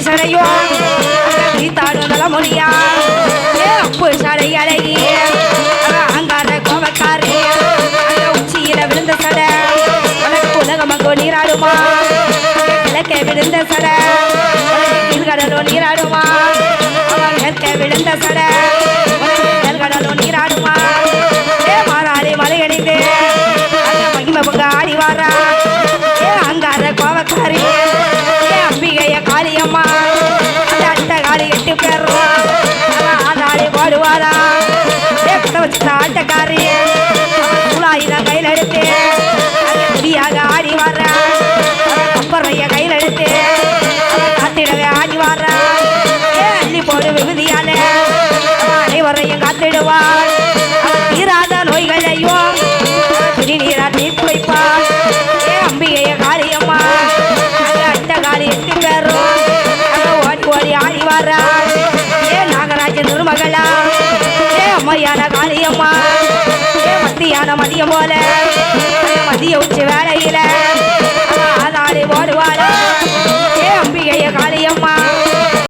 சடையோ தாடும் தல மொழியா அப்பு சடை அழகி அங்கார கோவக்காரி அந்த உச்சியில விழுந்த சடை உனக்கு உலகமங்கோ நீராடுமா கிழக்க விழுந்த சடை கடலோ நீராடுமா அவன் மேற்க விழுந்த சடை கடலோ நீராடுமா மாறாளி மலையடைந்து அந்த மகிமை பங்க ஆடி வாரா அங்கார கோவக்காரி அம்பிகைய காளியம்மா அந்த அட்ட காளி 8 பேர் ஆடாளி பாடுவாரா வச்சு ஆட்டக்காரி குழாயில கையில் எடுத்து முடியாக ஆடி வாரா கப்பறைய கையில் எடுத்து காத்திடவே ஆடி வாரா அள்ளி போடு விபதியால அனைவரையும் காத்திடுவார் தீராத நோய்களையும் திருநீரா தீர்த்து வைப்பார் அம்பிகைய காளியம்மா அட்ட காளி 8 பேரும் ஓடி ஓடி ஆடி வாரா நாகராஜ திருமகளா அம்மையான காளியம்மா மத்தியான மதியம் போல மதிய உச்சி வேலையில